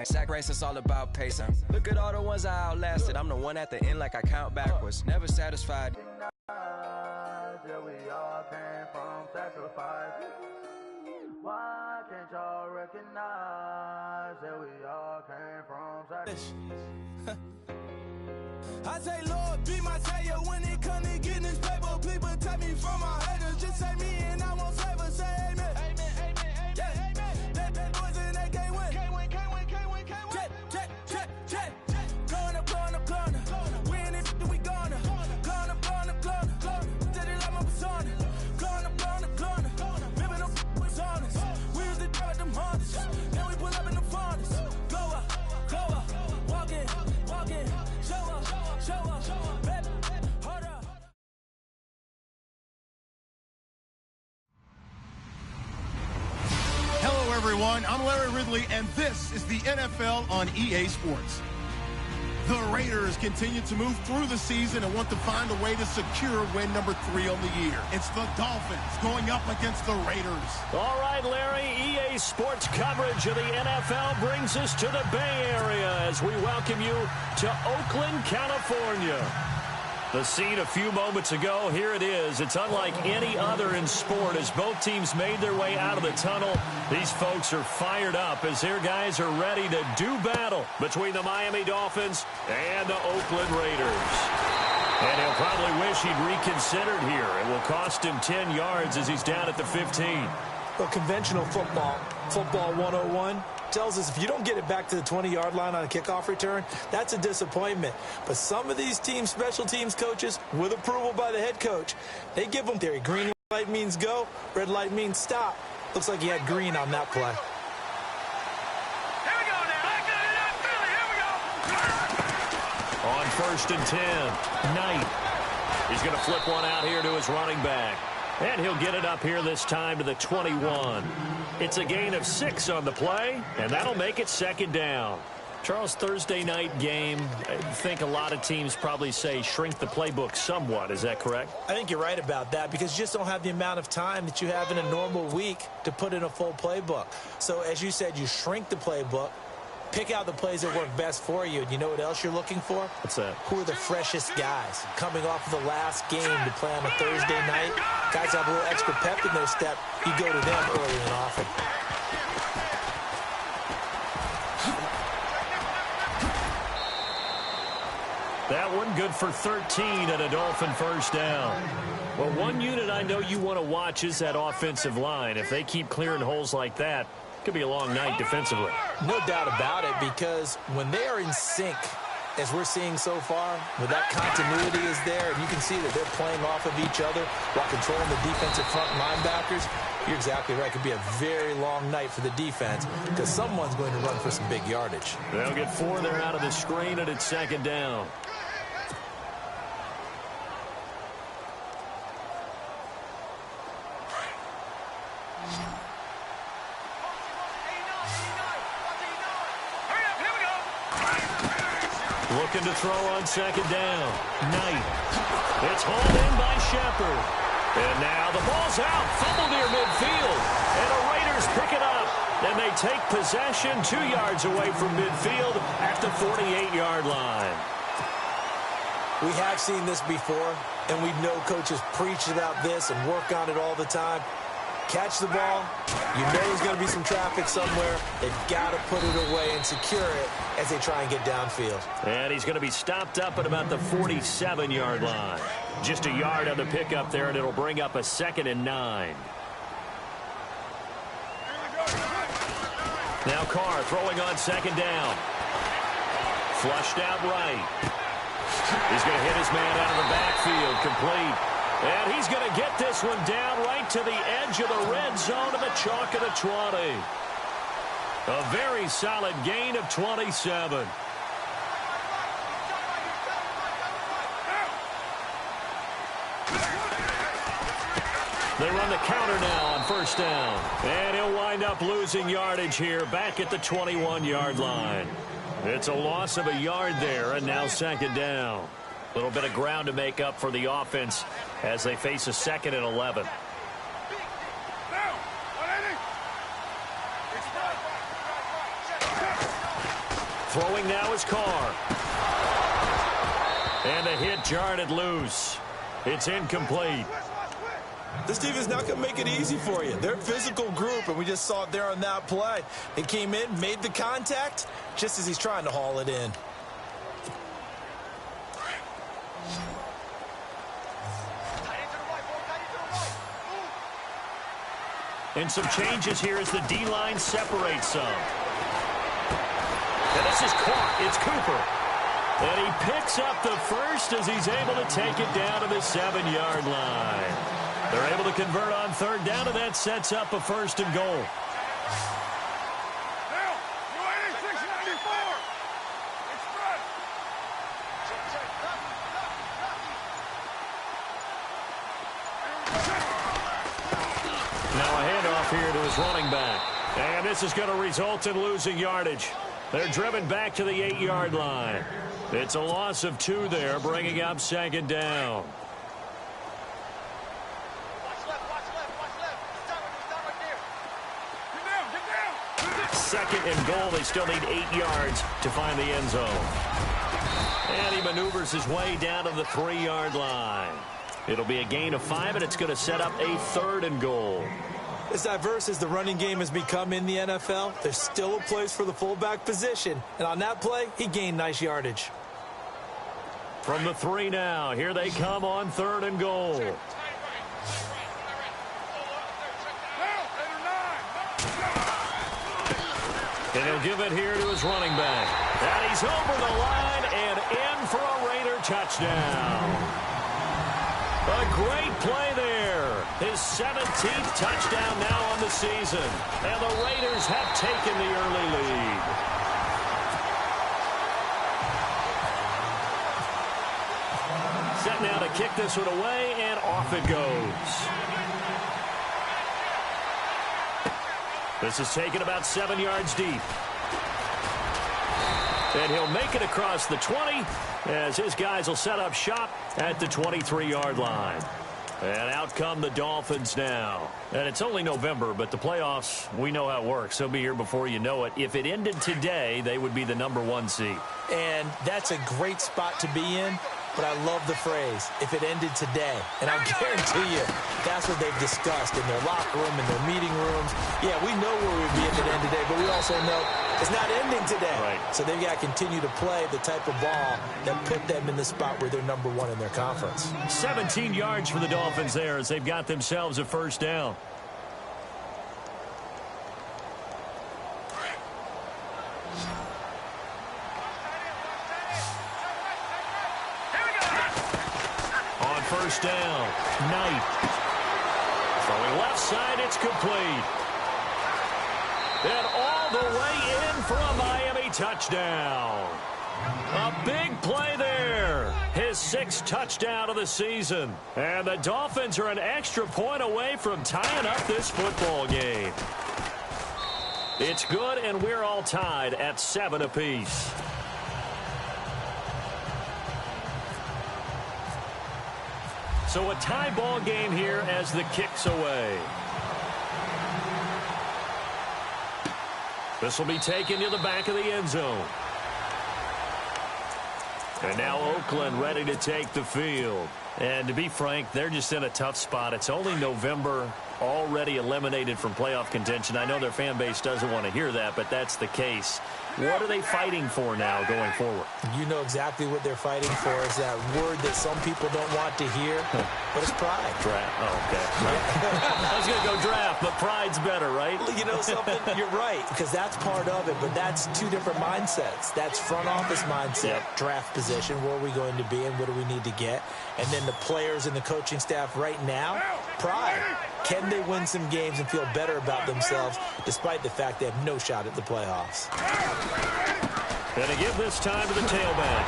Sack race is all about pacing. Look at all the ones I outlasted. I'm the one at the end like I count backwards. Never satisfied. Yeah, we all came from sacrifice. Why can't y'all recognize that we all came from sacrifice? I say, Lord, be my savior when it comes to getting this paper. People take me from my haters. Just say me and I won't favor. Say amen. Amen, amen, amen, yeah. Amen. That boys and they can't win. Can't win, can't win, can't win, can't win. Jet. Blowing up. Win it, we gonna. Blowing up. Did it like my persona. Blowing up. Living up with honest. We was the drug them hunters. Then we pull up in the furnace. Go up. Walk in. Show up. Baby, hold up. Hello, everyone. I'm Larry Ridley, and this is the NFL on EA Sports. The Raiders continue to move through the season and want to find a way to secure win number 3 on the year. It's the Dolphins going up against the Raiders. All right, Larry, EA Sports coverage of the NFL brings us to the Bay Area as we welcome you to Oakland, California. The scene a few moments ago, here it is. It's unlike any other in sport as both teams made their way out of the tunnel. These folks are fired up as their guys are ready to do battle between the Miami Dolphins and the Oakland Raiders. And he'll probably wish he'd reconsidered here. It will cost him 10 yards as he's down at the 15. Well, conventional football 101, tells us if you don't get it back to the 20-yard line on a kickoff return, that's a disappointment. But some of these teams, special teams coaches, with approval by the head coach, they give them theory. Green light means go, red light means stop. Looks like he had green on that play. Here we go now. Here we go. On 1st and 10, Knight. He's going to flip one out here to his running back. And he'll get it up here this time to the 21. It's a gain of 6 on the play, and that'll make it 2nd down. Charles, Thursday night game, I think a lot of teams probably say shrink the playbook somewhat. Is that correct? I think you're right about that because you just don't have the amount of time that you have in a normal week to put in a full playbook. So, as you said, you shrink the playbook, pick out the plays that work best for you. And you know what else you're looking for? What's that? Who are the freshest guys coming off of the last game to play on a Thursday night? Guys have a little extra pep in their step. You go to them early and often. That one good for 13 and a Dolphin first down. Well, one unit I know you want to watch is that offensive line. If they keep clearing holes like that, it could be a long night defensively. No doubt about it, because when they are in sync, as we're seeing so far, where that continuity is there, and you can see that they're playing off of each other while controlling the defensive front linebackers, you're exactly right. It could be a very long night for the defense because someone's going to run for some big yardage. They'll get 4 there out of the screen, and it's 2nd down. Looking to throw on 2nd down. Knight. It's hauled in by Shepard. And now the ball's out. Fumble near midfield. And the Raiders pick it up. And they take possession 2 yards away from midfield at the 48-yard line. We have seen this before, and we know coaches preach about this and work on it all the time. Catch the ball. You know there's going to be some traffic somewhere. They've got to put it away and secure it as they try and get downfield. And he's going to be stopped up at about the 47-yard line. Just a yard on the pickup there, and it'll bring up a 2nd and 9. Now Carr throwing on 2nd down. Flushed out right. He's going to hit his man out of the backfield, complete. And he's going to get this one down right to the edge of the red zone of the chalk of the 20. A very solid gain of 27. They run the counter now on 1st down. And he'll wind up losing yardage here back at the 21-yard line. It's a loss of a yard there, and now 2nd down. A little bit of ground to make up for the offense as they face a 2nd and 11. Throwing now is Carr. And the hit jarred it loose. It's incomplete. This defense is not going to make it easy for you. They're a physical group, and we just saw it there on that play. They came in, made the contact, just as he's trying to haul it in. And some changes here as the D-line separates some. And this is caught. It's Cooper. And he picks up the first as he's able to take it down to the 7-yard line. They're able to convert on third down, and that sets up a 1st and goal. Now a handoff here to his running back. And this is going to result in losing yardage. They're driven back to the 8-yard line. It's a loss of 2 there, bringing up 2nd down. Second and goal. They still need 8 yards to find the end zone. And he maneuvers his way down to the 3-yard line. It'll be a gain of 5, and it's going to set up a 3rd and goal. As diverse as the running game has become in the NFL, there's still a place for the fullback position. And on that play, he gained nice yardage. From the 3 now, here they come on 3rd and goal. And he'll give it here to his running back. And he's over the line and in for a Raider touchdown. A great play there. His 17th touchdown now on the season. And the Raiders have taken the early lead. Set now to kick this one away, and off it goes. This is taken about 7 yards deep. And he'll make it across the 20 as his guys will set up shop at the 23-yard line. And out come the Dolphins now. And it's only November, but the playoffs, we know how it works. They'll be here before you know it. If it ended today, they would be the #1 seed. And that's a great spot to be in. But I love the phrase, if it ended today. And I'll guarantee you, that's what they've discussed in their locker room, in their meeting rooms. Yeah, we know where we'd be if it ended today, but we also know it's not ending today. Right. So they've got to continue to play the type of ball that put them in the spot where they're #1 in their conference. 17 yards for the Dolphins there as they've got themselves a 1st down. First down, Knight. Throwing left side, it's complete. And all the way in for a Miami touchdown. A big play there. His 6th touchdown of the season. And the Dolphins are an extra point away from tying up this football game. It's good, and we're all tied at 7 apiece. So a tie ball game here as the kick's away. This will be taken to the back of the end zone. And now Oakland ready to take the field. And to be frank, they're just in a tough spot. It's only November, already eliminated from playoff contention. I know their fan base doesn't want to hear that, but that's the case. What are they fighting for now going forward? You know exactly what they're fighting for is that word that some people don't want to hear, but it's pride. Draft. Oh, okay. I was going to go draft, but pride's better, right? You know something? You're right, because that's part of it, but that's 2 different mindsets. That's front office mindset, draft position, where are we going to be and what do we need to get? And then the players and the coaching staff right now, pride. Can they win some games and feel better about themselves despite the fact they have no shot at the playoffs? And to give this time to the tailback.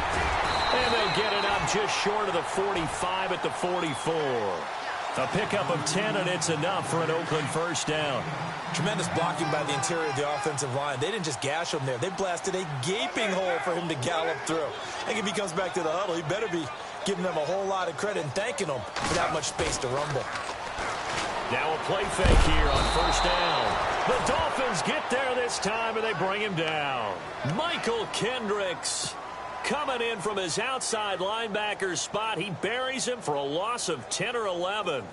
And they'll get it up just short of the 45 at the 44. A pickup of 10, and it's enough for an Oakland 1st down. Tremendous blocking by the interior of the offensive line. They didn't just gash him there. They blasted a gaping hole for him to gallop through. I think if he comes back to the huddle, he better be giving them a whole lot of credit and thanking them for that much space to rumble. Now a play fake here on 1st down. The Dolphins get there this time, and they bring him down. Michael Kendricks coming in from his outside linebacker spot. He buries him for a loss of 10 or 11.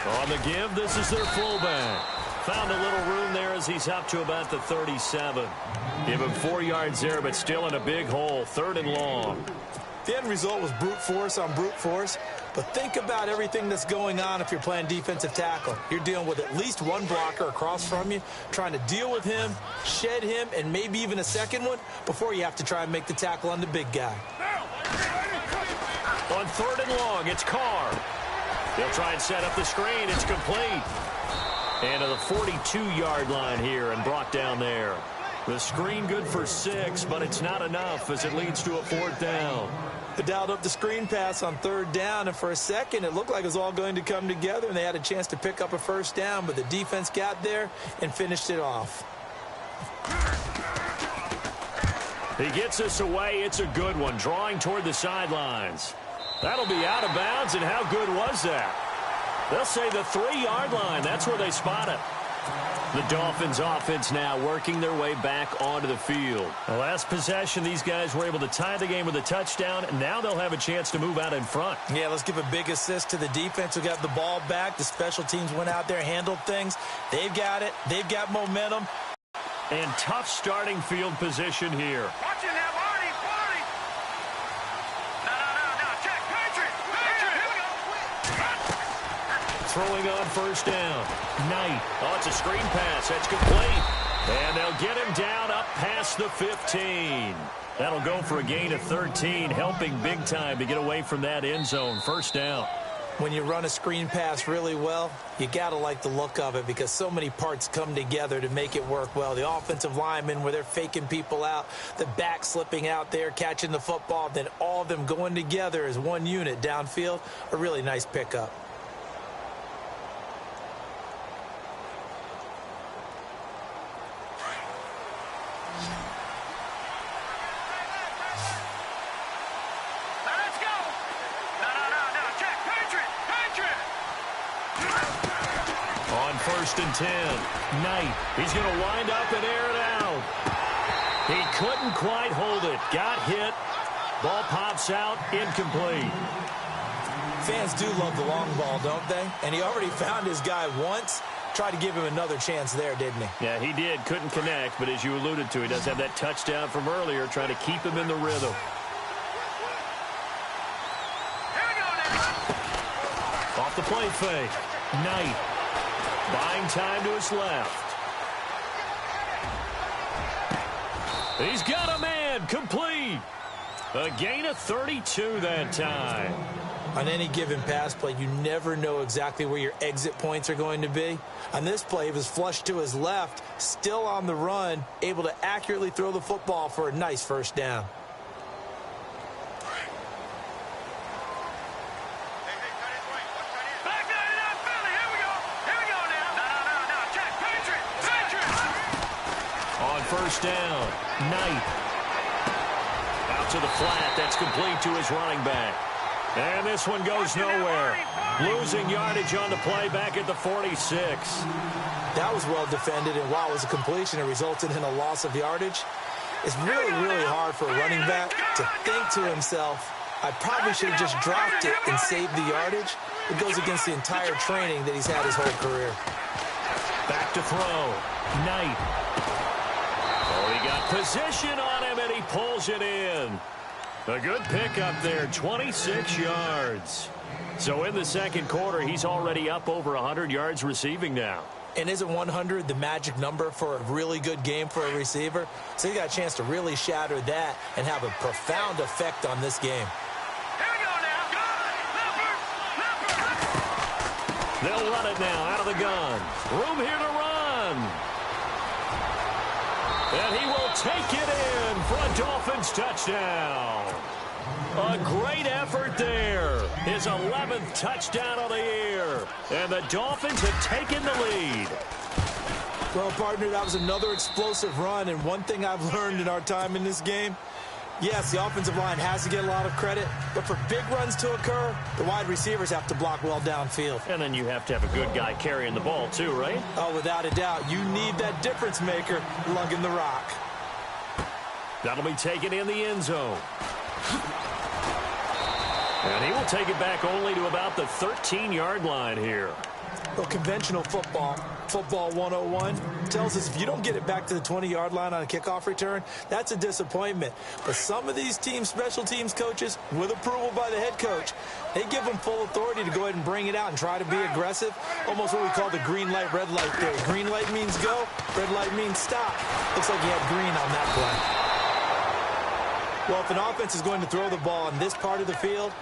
On the give, this is their fullback. Found a little room there as he's up to about the 37. Give him 4 yards there, but still in a big hole. 3rd and long. The end result was brute force on brute force. But think about everything that's going on if you're playing defensive tackle. You're dealing with at least one blocker across from you, trying to deal with him, shed him, and maybe even a second one before you have to try and make the tackle on the big guy. On 3rd and long, it's Carr. They'll try and set up the screen. It's complete. And to the 42-yard line here and brought down there. The screen good for 6, but it's not enough as it leads to a 4th down. They dialed up the screen pass on 3rd down, and for a second it looked like it was all going to come together, and they had a chance to pick up a 1st down, but the defense got there and finished it off. He gets us away. It's a good one, drawing toward the sidelines. That'll be out of bounds, and how good was that? They'll say the 3-yard line. That's where they spot it. The Dolphins offense now working their way back onto the field. The last possession, these guys were able to tie the game with a touchdown, and now they'll have a chance to move out in front. Yeah, let's give a big assist to the defense who got the ball back. The special teams went out there, handled things. They've got it. They've got momentum. And tough starting field position here. Watch it now, Marty. No. Check. Patriot. Here we go. Throwing on 1st down. Knight. Oh, it's a screen pass. That's complete. And they'll get him down up past the 15. That'll go for a gain of 13, helping big time to get away from that end zone. 1st down. When you run a screen pass really well, you got to like the look of it because so many parts come together to make it work well. The offensive linemen where they're faking people out, the back slipping out there, catching the football, then all of them going together as one unit downfield. A really nice pickup. On 1st and 10, Knight. He's going to wind up and air it out. He couldn't quite hold it. Got hit. Ball pops out. Incomplete. Fans do love the long ball, don't they? And he already found his guy once. Tried to give him another chance there, didn't he? Yeah, he did. Couldn't connect, but as you alluded to, he does have that touchdown from earlier, trying to keep him in the rhythm. Off the play fake. Knight. Buying time to his left. He's got a man. Complete. A gain of 32 that time. On any given pass play, you never know exactly where your exit points are going to be. On this play, he was flushed to his left, still on the run, able to accurately throw the football for a nice 1st down. On 1st down, Knight. Out to the flat. That's complete to his running back. And this one goes nowhere. Losing yardage on the play back at the 46. That was well defended, and while it was a completion, it resulted in a loss of yardage. It's really, really hard for a running back to think to himself, I probably should have just dropped it and saved the yardage. It goes against the entire training that he's had his whole career. Back to throw. Knight. Oh, he got position on him, and he pulls it in. A good pickup there, 26 yards. So in the 2nd quarter, he's already up over 100 yards receiving now. And isn't 100 the magic number for a really good game for a receiver? So he got a chance to really shatter that and have a profound effect on this game. They'll run it now out of the gun. Room here to run. And he will take it in for a Dolphins touchdown. A great effort there. His 11th touchdown of the year. And the Dolphins have taken the lead. Well, partner, that was another explosive run. And one thing I've learned in our time in this game, Yes, the offensive line has to get a lot of credit, but for big runs to occur, the wide receivers have to block well downfield. And then you have to have a good guy carrying the ball too, right? Oh, without a doubt. You need that difference maker lugging the rock. That'll be taken in the end zone. And he will take it back only to about the 13-yard line here. Well, conventional football 101, tells us if you don't get it back to the 20-yard line on a kickoff return, that's a disappointment. But some of these special teams coaches, with approval by the head coach, they give them full authority to go ahead and bring it out and try to be aggressive. Almost what we call the green light, red light theory. Green light means go, red light means stop. Looks like he had green on that play. Well, if an offense is going to throw the ball in this part of the field,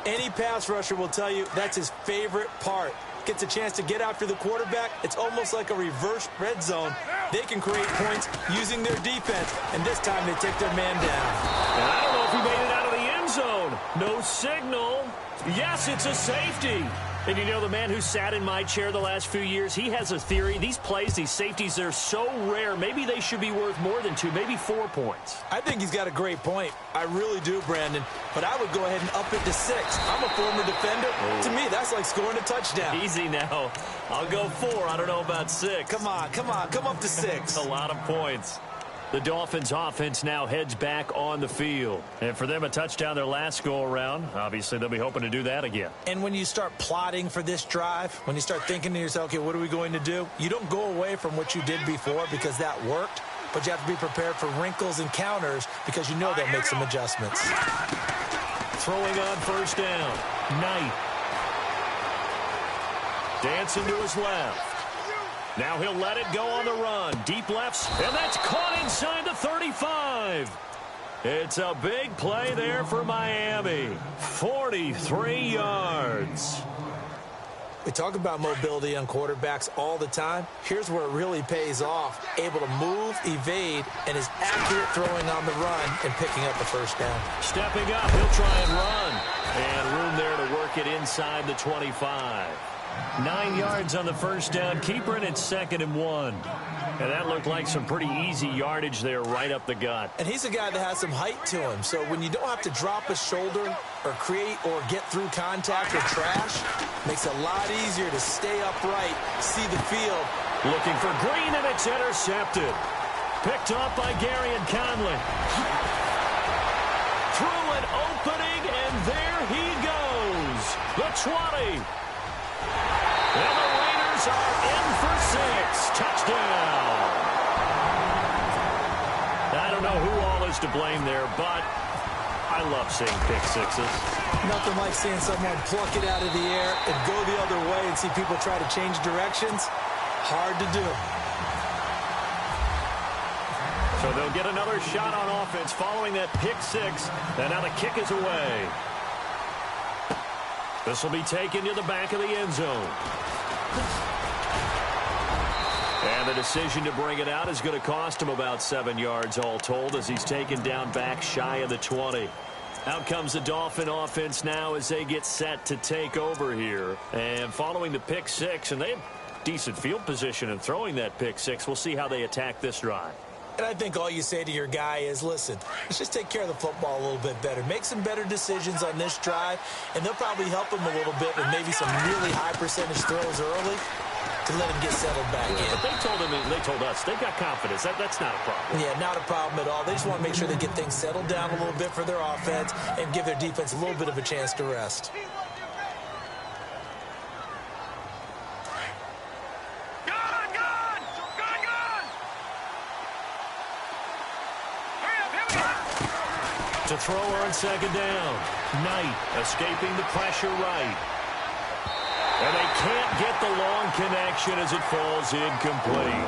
any pass rusher will tell you that's his favorite part. Gets a chance to get after the quarterback. It's almost like a reverse red zone. They can create points using their defense, and this time they take their man down. And I don't know if he made it out of the end zone. No signal. Yes, it's a safety. And you know, the man who sat in my chair the last few years, he has a theory. These plays, these safeties, they're so rare. Maybe they should be worth more than 2, maybe 4 points. I think he's got a great point. I really do, Brandon. But I would go ahead and up it to 6. I'm a former defender. Oh. To me, that's like scoring a touchdown. Easy now. I'll go 4. I don't know about 6. Come on. Come up to 6. A lot of points. The Dolphins offense now heads back on the field. And for them, a touchdown their last go-around. Obviously, they'll be hoping to do that again. And when you start plotting for this drive, when you start thinking to yourself, okay, what are we going to do? You don't go away from what you did before because that worked, but you have to be prepared for wrinkles and counters because you know they'll make some adjustments. Throwing on first down. Knight. Dancing to his left. Now he'll let it go on the run. Deep lefts, and that's caught inside the 35. It's a big play there for Miami. 43 yards. We talk about mobility on quarterbacks all the time. Here's where it really pays off. Able to move, evade, and is accurate throwing on the run and picking up the first down. Stepping up, he'll try and run. And room there to work it inside the 25. 9 yards on the first down. Keeper, and it's 2nd and 1. And that looked like some pretty easy yardage there right up the gut. And he's a guy that has some height to him. So when you don't have to drop a shoulder or create or get through contact or trash, makes it a lot easier to stay upright, see the field. Looking for Green, and it's intercepted. Picked off by Gary and Conley. Through an opening, and there he goes. The 20. And the Raiders are in for 6. Touchdown. I don't know who all is to blame there, but I love seeing pick sixes. Nothing like seeing someone pluck it out of the air and go the other way and see people try to change directions. Hard to do. So they'll get another shot on offense following that pick 6. And now the kick is away. This will be taken to the back of the end zone. And the decision to bring it out is going to cost him about 7 yards all told as he's taken down back shy of the 20. Out comes the Dolphin offense now as they get set to take over here. And following the pick 6, and they have decent field position in throwing that pick 6. We'll see how they attack this drive. And I think all you say to your guy is, listen, let's just take care of the football a little bit better. Make some better decisions on this drive, and they'll probably help him a little bit with maybe some really high percentage throws early to let him get settled back in. But they told us they've got confidence. That's not a problem. Yeah, not a problem at all. They just want to make sure they get things settled down a little bit for their offense and give their defense a little bit of a chance to rest. To throw on second down. Knight escaping the pressure right. And they can't get the long connection as it falls incomplete.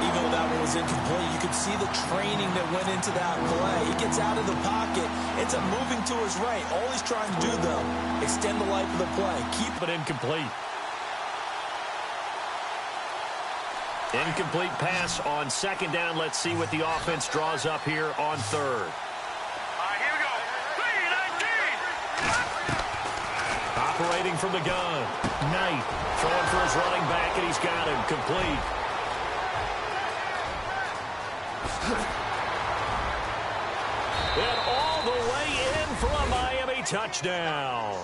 Even though that one was incomplete, you could see the training that went into that play. He gets out of the pocket, ends up moving to his right. All he's trying to do, though, extend the life of the play. Keep it incomplete. Incomplete pass on second down. Let's see what the offense draws up here on third. Operating from the gun. Knight throwing for his running back, and he's got him complete. And all touchdown.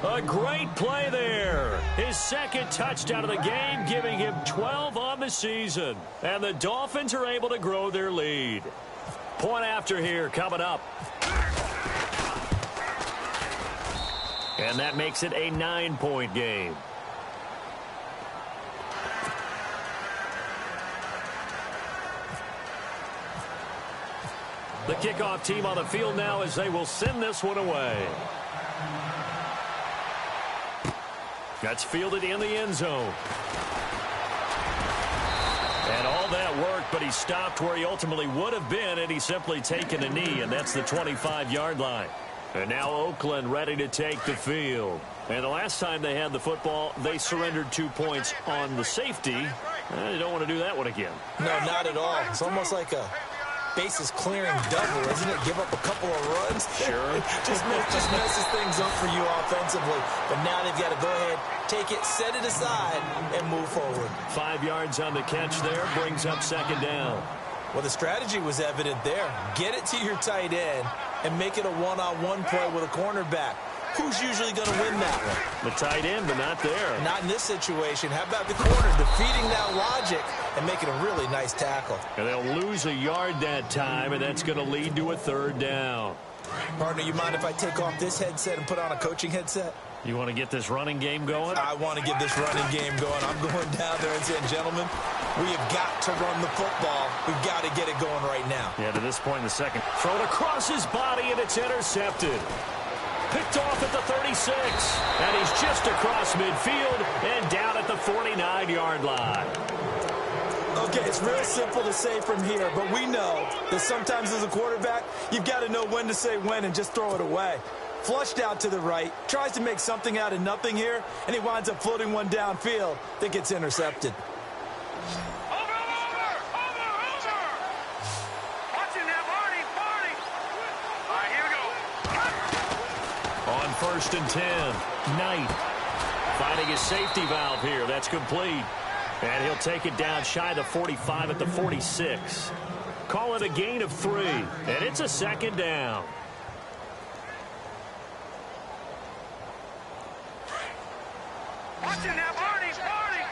A great play there. His second touchdown of the game, giving him 12 on the season. And the Dolphins are able to grow their lead. Point after here coming up. And that makes it a 9-point game. The kickoff team on the field now as they will send this one away. That's fielded in the end zone. And all that work, but he stopped where he ultimately would have been had he simply taken a knee, and that's the 25-yard line. And now Oakland ready to take the field. And the last time they had the football, they surrendered 2 points on the safety. They don't want to do that one again. No, not at all. It's almost like a bases clearing double, isn't it? Give up a couple of runs. Sure. just messes things up for you offensively. But now they've got to go ahead, take it, set it aside, and move forward. 5 yards on the catch there, brings up second down. Well, the strategy was evident there. Get it to your tight end and make it a one-on-one play with a cornerback. Who's usually going to win that one? The tight end, but not there. Not in this situation. How about the corner defeating that logic and making a really nice tackle? And they'll lose a yard that time, and that's going to lead to a third down. Partner, you mind if I take off this headset and put on a coaching headset? You want to get this running game going? I want to get this running game going. I'm going down there and saying, gentlemen, we have got to run the football. We've got to get it going right now. Yeah, to this point in the second. Thrown across his body, and it's intercepted. Picked off at the 36, and he's just across midfield and down at the 49-yard line. Okay, it's real simple to say from here, but we know that sometimes as a quarterback, you've got to know when to say when and just throw it away. Flushed out to the right, tries to make something out of nothing here, and he winds up floating one downfield that gets intercepted. First and 10. Knight finding his safety valve here. That's complete. And he'll take it down shy of the 45 at the 46. Call it a gain of 3. And it's a second down. Watching that, Barney, Barney.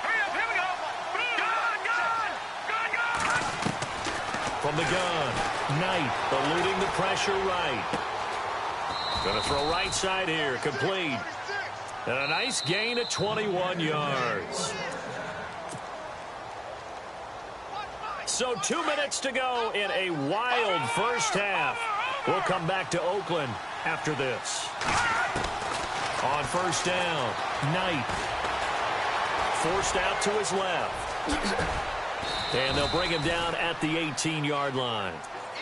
Hurry up, here we go. Gun. From the gun. Knight eluding the pressure right. Going to throw right side here. Complete. And a nice gain of 21 yards. So 2 minutes to go in a wild first half. We'll come back to Oakland after this. On first down, Knight. Forced out to his left. And they'll bring him down at the 18-yard line.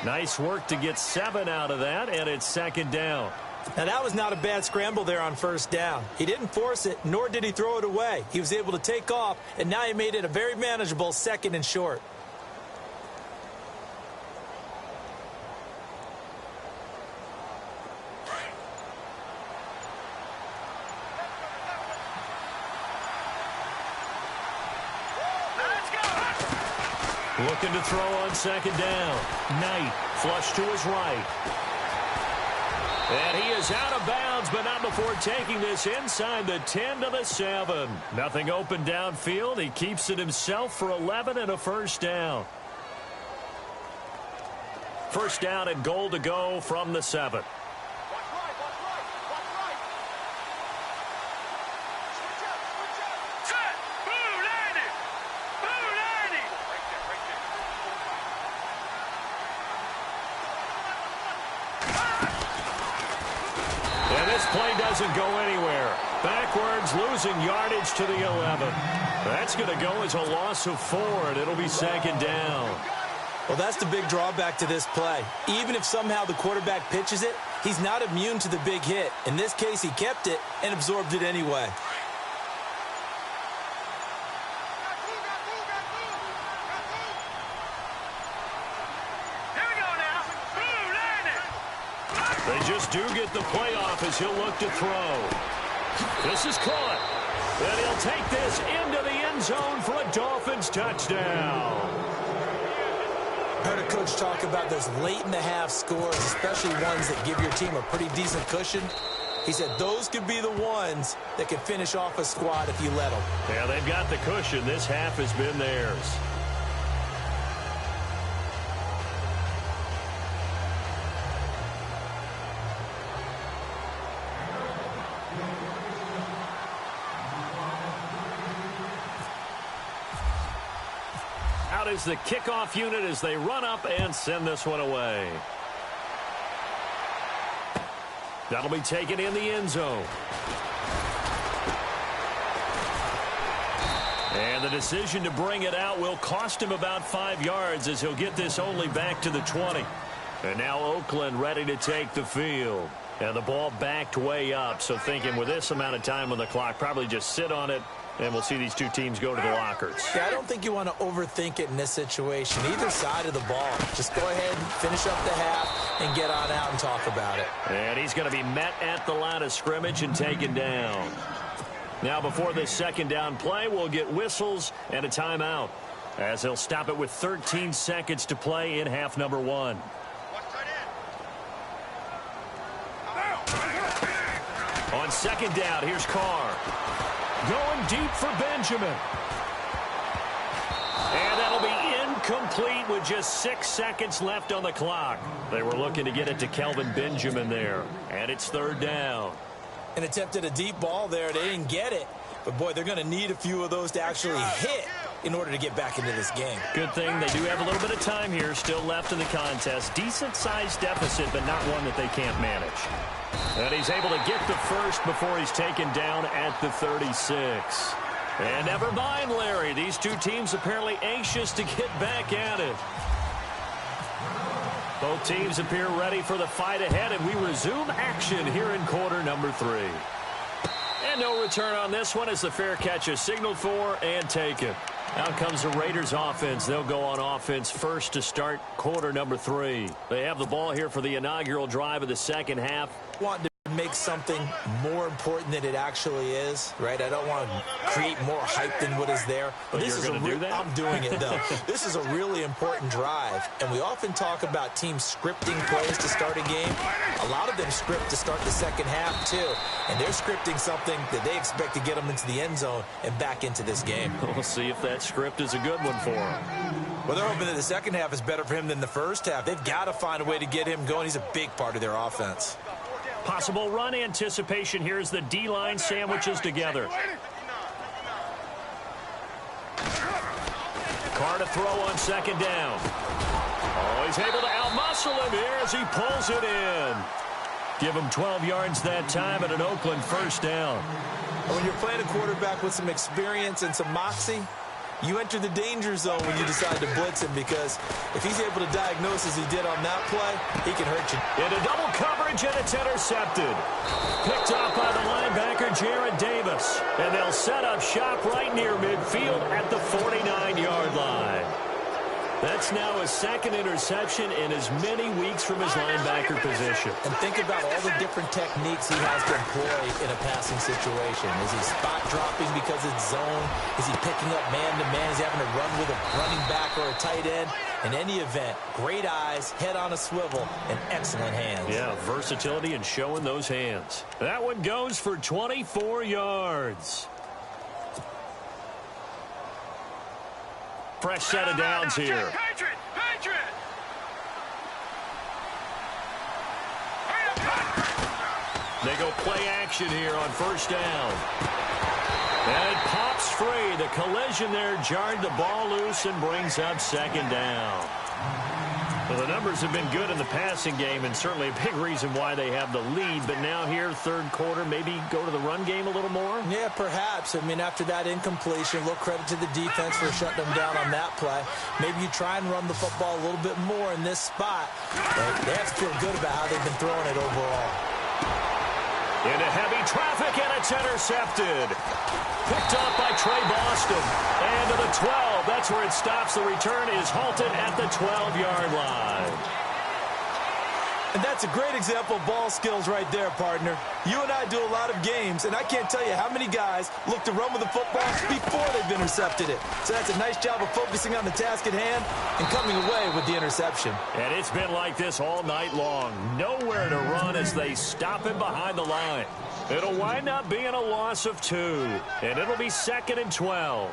Nice work to get 7 out of that, and it's second down. Now, that was not a bad scramble there on first down. He didn't force it, nor did he throw it away. He was able to take off, and now he made it a very manageable second and short. Looking to throw on second down. Knight flush to his right. And he is out of bounds, but not before taking this inside the 10 to the 7. Nothing open downfield. He keeps it himself for 11 and a first down. First down and goal to go from the 7. Play doesn't go anywhere. Backwards, losing yardage to the 11. That's going to go as a loss of 4, and it'll be second down. Well, that's the big drawback to this play. Even if somehow the quarterback pitches it, he's not immune to the big hit. In this case, he kept it and absorbed it anyway. They just do get the playoff as he'll look to throw. This is caught. And he'll take this into the end zone for a Dolphins touchdown. heard Coach talk about those late-in-the-half scores, especially ones that give your team a pretty decent cushion. He said those could be the ones that can finish off a squad if you let them. Yeah, they've got the cushion. This half has been theirs. Out is the kickoff unit as they run up and send this one away. That'll be taken in the end zone. And the decision to bring it out will cost him about 5 yards as he'll get this only back to the 20. And now Oakland ready to take the field. And the ball backed way up, so thinking with this amount of time on the clock, probably just sit on it, and we'll see these two teams go to the lockers. Yeah, I don't think you want to overthink it in this situation. Either side of the ball. Just go ahead and finish up the half and get on out and talk about it. And he's going to be met at the line of scrimmage and taken down. Now before this second down play, we'll get whistles and a timeout as he'll stop it with 13 seconds to play in half number 1. On second down, here's Carr. Going deep for Benjamin. And that'll be incomplete with just 6 seconds left on the clock. They were looking to get it to Kelvin Benjamin there. And it's third down. And attempted a deep ball there. They didn't get it. But, boy, they're going to need a few of those to actually hit in order to get back into this game. Good thing they do have a little bit of time here still left in the contest. Decent-sized deficit, but not one that they can't manage. And he's able to get the first before he's taken down at the 36. And never mind, Larry. These two teams apparently anxious to get back at it. Both teams appear ready for the fight ahead, and we resume action here in quarter number 3. And no return on this one as the fair catch is signaled for and taken. Out comes the Raiders offense. They'll go on offense first to start quarter number 3. They have the ball here for the inaugural drive of the second half. Want to make something more important than it actually is, right? I don't want to create more hype than what is there. But this is do that? I'm doing it, though. This is a really important drive, and we often talk about teams scripting plays to start a game. A lot of them script to start the second half, too, and they're scripting something that they expect to get them into the end zone and back into this game. We'll see if that script is a good one for him. Well, they're hoping that the second half is better for him than the first half. They've got to find a way to get him going. He's a big part of their offense. Possible run anticipation here as the D-line sandwiches together. Carr to throw on second down. Oh, he's able to outmuscle him here as he pulls it in. Give him 12 yards that time and an Oakland first down. When you're playing a quarterback with some experience and some moxie, you enter the danger zone when you decide to blitz him, because if he's able to diagnose as he did on that play, he can hurt you. Into double coverage, and it's intercepted. Picked off by the linebacker, Jared Davis. And they'll set up shop right near midfield at the 49-yard line. That's now his second interception in as many weeks from his linebacker position. And think about all the different techniques he has to employ in a passing situation. Is he spot dropping because it's zone? Is he picking up man-to-man? Is he having to run with a running back or a tight end? In any event, great eyes, head on a swivel, and excellent hands. Yeah, versatility and showing those hands. That one goes for 24 yards. Fresh set of downs here. They go play action here on first down. And it pops free. The collision there jarred the ball loose and brings up second down. Well, the numbers have been good in the passing game, and certainly a big reason why they have the lead. But now here, third quarter, maybe go to the run game a little more? Yeah, perhaps. I mean, after that incompletion, a little credit to the defense for shutting them down on that play. Maybe you try and run the football a little bit more in this spot. But they have to feel good about how they've been throwing it overall. Into heavy traffic, and it's intercepted. Picked off by Trey Boston. And to the 12. That's where it stops. The return is halted at the 12-yard line. And that's a great example of ball skills right there, partner. You and I do a lot of games, and I can't tell you how many guys look to run with the football before they've intercepted it. So that's a nice job of focusing on the task at hand and coming away with the interception. And it's been like this all night long. Nowhere to run as they stop him behind the line. It'll wind up being a loss of 2, and it'll be 2nd and 12.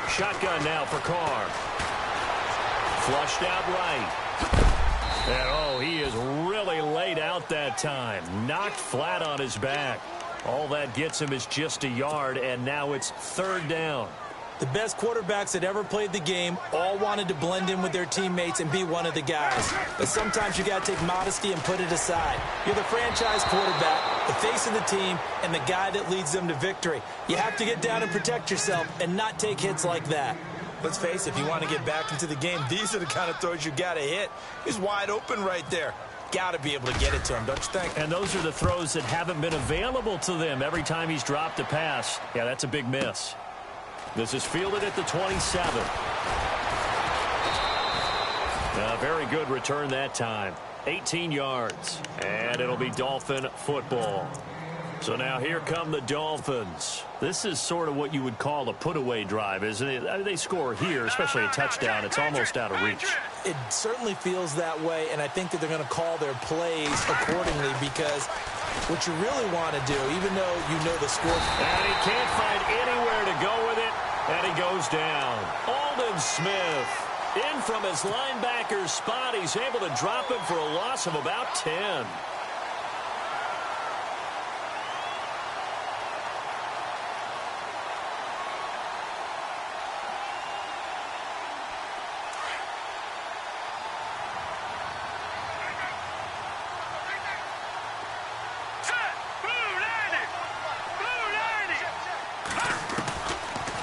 Shotgun now for Carr. Flushed out right. And, oh, he is really laid out that time. Knocked flat on his back. All that gets him is just a yard, and now it's 3rd down. The best quarterbacks that ever played the game all wanted to blend in with their teammates and be one of the guys. But sometimes you got to take modesty and put it aside. You're the franchise quarterback, the face of the team, and the guy that leads them to victory. You have to get down and protect yourself and not take hits like that. Let's face it, if you want to get back into the game, these are the kind of throws you got to hit. He's wide open right there. Got to be able to get it to him, don't you think? And those are the throws that haven't been available to them every time he's dropped a pass. Yeah, that's a big miss. This is fielded at the 27. A very good return that time. 18 yards. And it'll be Dolphin football. So now here come the Dolphins. This is sort of what you would call a put-away drive, isn't it? I mean, they score here, especially a touchdown. It's almost out of reach. It certainly feels that way, and I think that they're going to call their plays accordingly because what you really want to do, even though you know the score. And he can't find anywhere to go with it, and he goes down. Aldon Smith in from his linebacker's spot. He's able to drop him for a loss of about 10.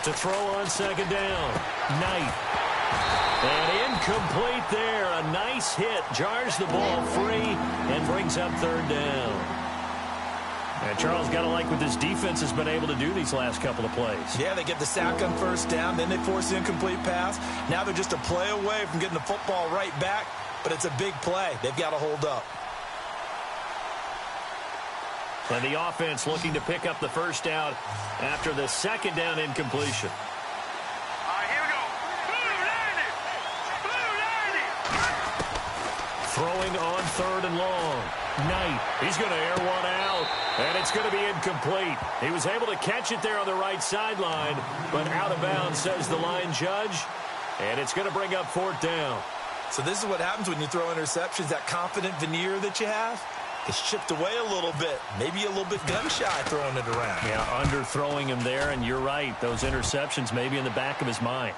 To throw on 2nd down. Knight. And incomplete there. A nice hit. Jars the ball free and brings up 3rd down. And Charles, got to like what this defense has been able to do these last couple of plays. Yeah, they get the sack on 1st down. Then they force the incomplete pass. Now they're just a play away from getting the football right back. But it's a big play. They've got to hold up. And the offense looking to pick up the 1st down after the 2nd down incompletion. All right, here we go. Throwing on 3rd and long. Knight. He's going to air one out. And it's going to be incomplete. He was able to catch it there on the right sideline, but out of bounds, says the line judge. And it's going to bring up 4th down. So this is what happens when you throw interceptions, that confident veneer that you have. It's chipped away a little bit. Maybe a little bit gun-shy throwing it around. Yeah, underthrowing him there, and you're right. Those interceptions may be in the back of his mind.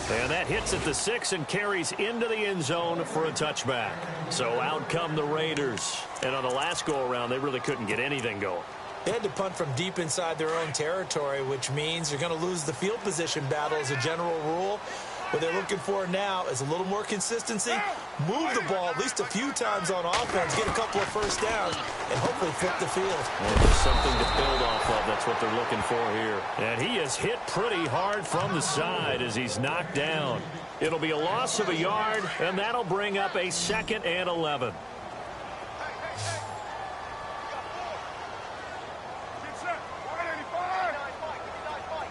And that hits at the 6 and carries into the end zone for a touchback. So out come the Raiders. And on the last go-around, they really couldn't get anything going. They had to punt from deep inside their own territory, which means you're going to lose the field position battle as a general rule. What they're looking for now is a little more consistency, move the ball at least a few times on offense, get a couple of 1st downs, and hopefully flip the field. Well, there's something to build off of. That's what they're looking for here. And he is hit pretty hard from the side as he's knocked down. It'll be a loss of a yard, and that'll bring up a 2nd and 11.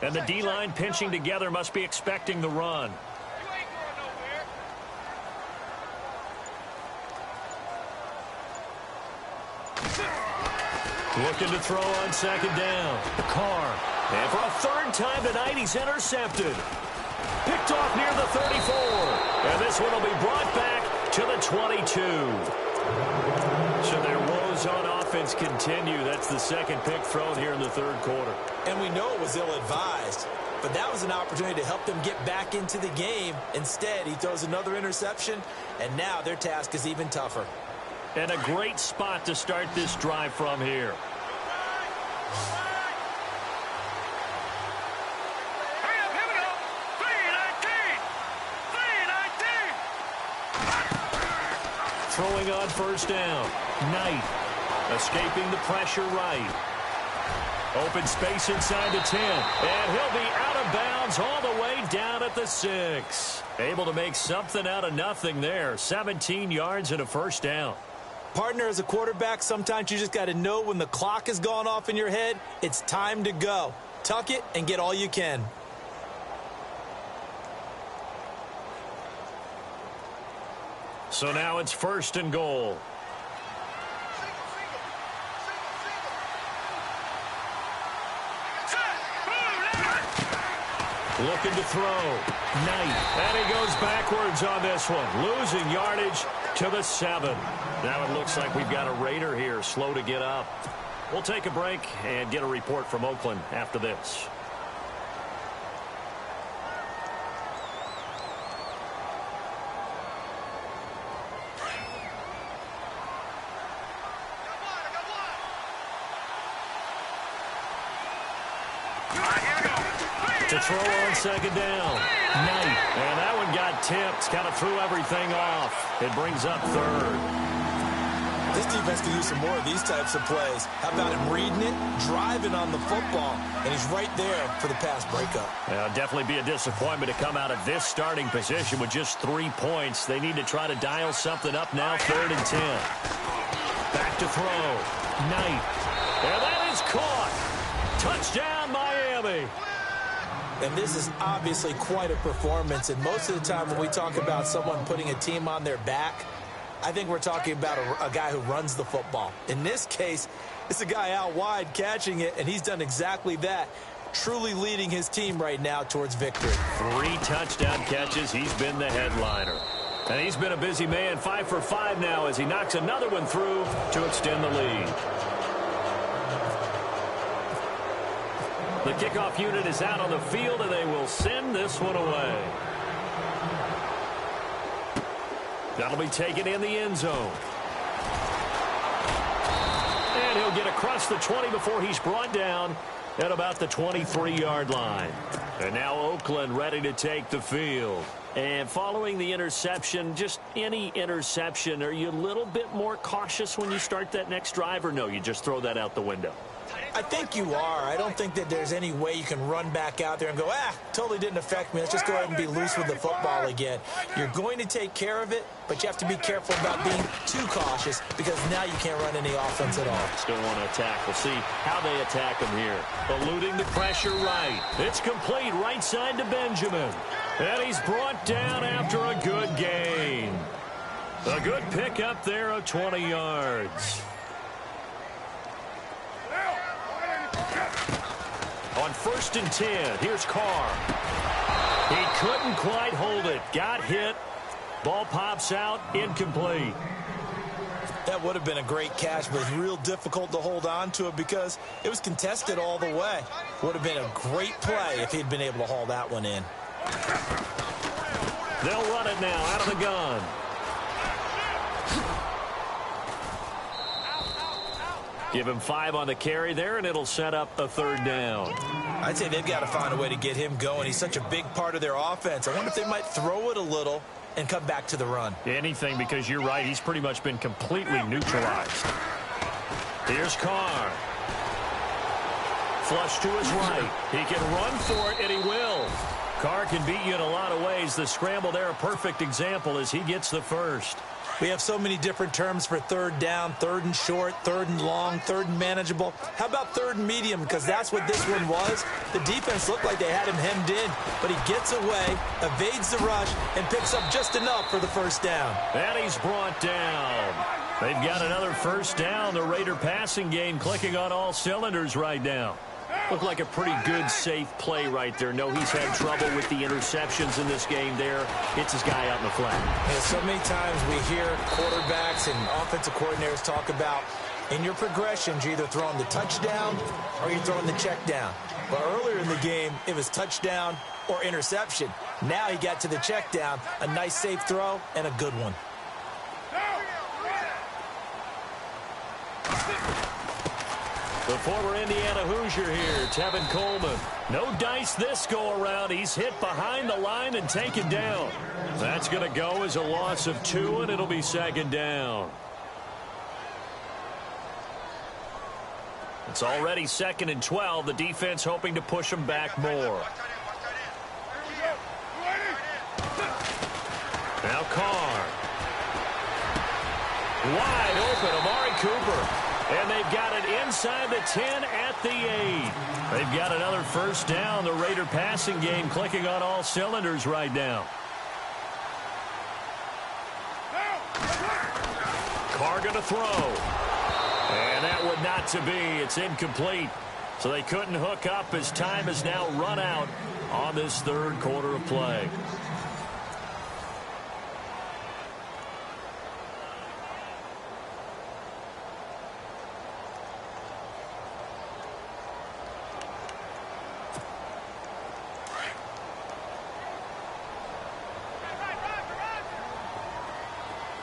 And the D-line pinching together must be expecting the run. Looking to throw on 2nd down. The Carr. And for a 3rd time tonight, he's intercepted. Picked off near the 34. And this one will be brought back to the 22. So their woes on offense continue. That's the 2nd pick thrown here in the 3rd quarter. And we know it was ill-advised, but that was an opportunity to help them get back into the game. Instead, he throws another interception, and now their task is even tougher. And a great spot to start this drive from here. Throwing on 1st down. Knight escaping the pressure right. Open space inside the 10. And he'll be out of bounds all the way down at the 6. Able to make something out of nothing there. 17 yards and a first down. Partner, as a quarterback, sometimes you just got to know when the clock has gone off in your head, it's time to go. Tuck it and get all you can. So now it's 1st and goal. Looking to throw. Knight. And he goes backwards on this one. Losing yardage to the 7. Now it looks like we've got a Raider here, slow to get up. We'll take a break and get a report from Oakland after this. To throw on 2nd down. Knight. And that one got tipped. Kind of threw everything off. It brings up 3rd. This defense can use some more of these types of plays. How about him reading it, driving on the football, and he's right there for the pass breakup. Definitely be a disappointment to come out of this starting position with just 3 points. They need to try to dial something up now, 3rd and 10. Back to throw. Knight. And that is caught. Touchdown, Miami. And this is obviously quite a performance. And most of the time when we talk about someone putting a team on their back, I think we're talking about a guy who runs the football. In this case, it's a guy out wide catching it, and he's done exactly that, truly leading his team right now towards victory. 3 touchdown catches. He's been the headliner. And he's been a busy man, 5 for 5 now as he knocks another one through to extend the lead. The kickoff unit is out on the field, and they will send this one away. That'll be taken in the end zone. And he'll get across the 20 before he's brought down at about the 23-yard line. And now Oakland ready to take the field. And following the interception, just any interception, are you a little bit more cautious when you start that next drive, or no, you just throw that out the window? I think you are. I don't think that there's any way you can run back out there and go, totally didn't affect me. Let's just go ahead and be loose with the football again. You're going to take care of it, but you have to be careful about being too cautious because now you can't run any offense at all. Still want to attack. We'll see how they attack him here. Eluding the pressure right. It's complete right side to Benjamin. And he's brought down after a good gain. A good pickup there of 20 yards. On 1st and 10, here's Carr. He couldn't quite hold it. Got hit. Ball pops out. Incomplete. That would have been a great catch, but it's real difficult to hold on to it because it was contested all the way. Would have been a great play if he'd been able to haul that one in. They'll run it now out of the gun. Give him 5 on the carry there, and it'll set up a 3rd down. I'd say they've got to find a way to get him going. He's such a big part of their offense. I wonder if they might throw it a little and come back to the run. Anything, because you're right. He's pretty much been completely neutralized. Here's Carr. Flush to his right. He can run for it, and he will. Carr can beat you in a lot of ways. The scramble there, a perfect example as he gets the first. We have so many different terms for 3rd down, 3rd and short, 3rd and long, 3rd and manageable. How about 3rd and medium? Because that's what this one was. The defense looked like they had him hemmed in, but he gets away, evades the rush, and picks up just enough for the 1st down. And he's brought down. They've got another 1st down. The Raider passing game clicking on all cylinders right now. Looked like a pretty good, safe play right there. No, he's had trouble with the interceptions in this game there. Hits his guy out in the flat. And so many times we hear quarterbacks and offensive coordinators talk about in your progressions, you're either throwing the touchdown or you're throwing the check down. But earlier in the game, it was touchdown or interception. Now he got to the check down, a nice safe throw, and a good one. The former Indiana Hoosier here, Tevin Coleman. No dice this go-around. He's hit behind the line and taken down. That's going to go as a loss of 2, and it'll be 2nd down. It's already 2nd and 12. The defense hoping to push them back more. Carr. Wide open, Amari Cooper. And they've got it inside the 10 at the 8. They've got another first down. The Raider passing game clicking on all cylinders right now. Carr going to throw. And that would not to be. It's incomplete. So they couldn't hook up as time has now run out on this third quarter of play.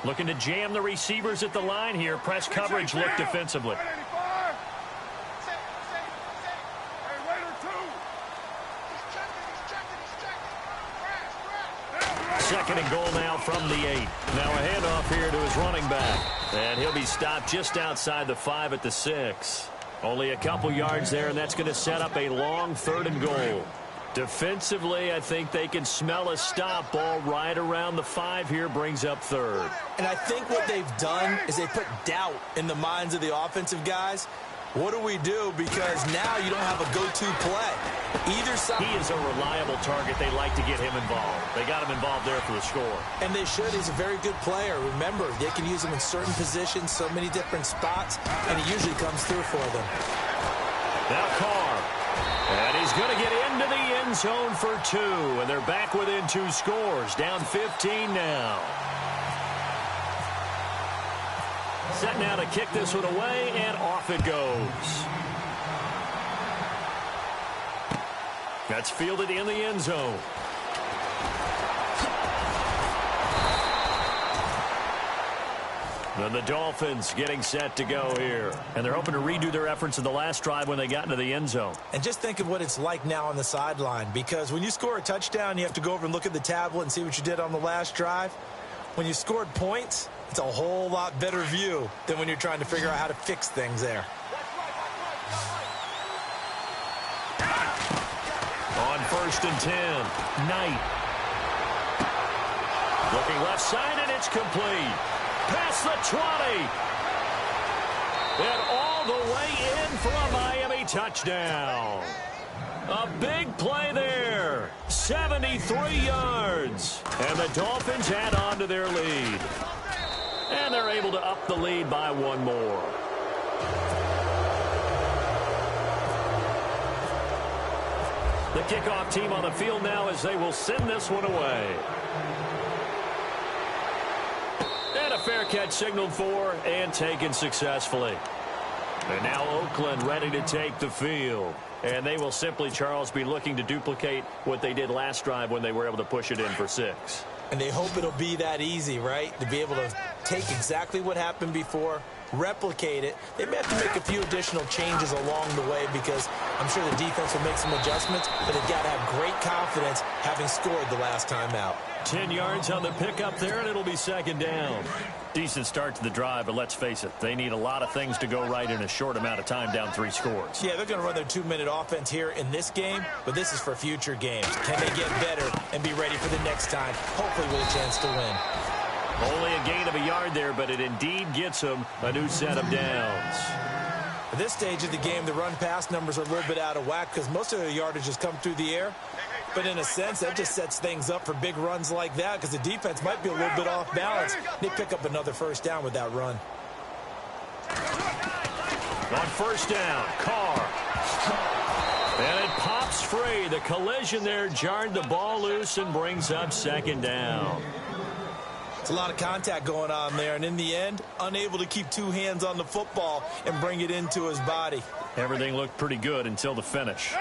Looking to jam the receivers at the line here. Press coverage look defensively. Second and goal now from the 8. Now a handoff here to his running back. And he'll be stopped just outside the 5 at the 6. Only a couple yards there, and that's going to set up a long third and goal. Defensively, I think they can smell a stop. Ball right around the 5 here, brings up third. And I think what they've done is they put doubt in the minds of the offensive guys. What do we do? Because now you don't have a go-to play. Either side. He is a reliable target. They like to get him involved. They got him involved there for the score. And they should. He's a very good player. Remember, they can use him in certain positions, so many different spots, and he usually comes through for them. Now Carr. And he's going to get into the end zone for 2. And they're back within 2 scores. Down 15 now. Set now to kick this one away, and off it goes. That's fielded in the end zone. Then the Dolphins getting set to go here. And they're hoping to redo their efforts in the last drive when they got into the end zone. And just think of what it's like now on the sideline. Because when you score a touchdown, you have to go over and look at the tablet and see what you did on the last drive. When you scored points, it's a whole lot better view than when you're trying to figure out how to fix things there. On 1st and 10, Knight. Looking left side, and it's complete. Past the 20. And all the way in for a Miami touchdown. A big play there. 73 yards. And the Dolphins add on to their lead. And they're able to up the lead by 1 more. The kickoff team on the field now as they will send this one away. And a fair catch signaled for and taken successfully. And now Oakland ready to take the field. And they will simply, Charles, be looking to duplicate what they did last drive when they were able to push it in for 6. And they hope it'll be that easy, right? To be able to take exactly what happened before, replicate it. They may have to make a few additional changes along the way because I'm sure the defense will make some adjustments, but they've got to have great confidence having scored the last time out. 10 yards on the pickup there, and it'll be 2nd down. Decent start to the drive, but let's face it, they need a lot of things to go right in a short amount of time, down 3 scores. Yeah, they're going to run their 2-minute offense here in this game, but this is for future games. Can they get better and be ready for the next time, hopefully with a chance to win? Only a gain of a yard there, but it indeed gets them a new set of downs. At this stage of the game, the run-pass numbers are a little bit out of whack because most of the yardage has come through the air. But in a sense, that just sets things up for big runs like that because the defense might be a little bit off balance. They pick up another first down with that run. On 1st down, Carr. And it pops free. The collision there jarred the ball loose and brings up 2nd down. It's a lot of contact going on there, and in the end, unable to keep 2 hands on the football and bring it into his body. Everything looked pretty good until the finish.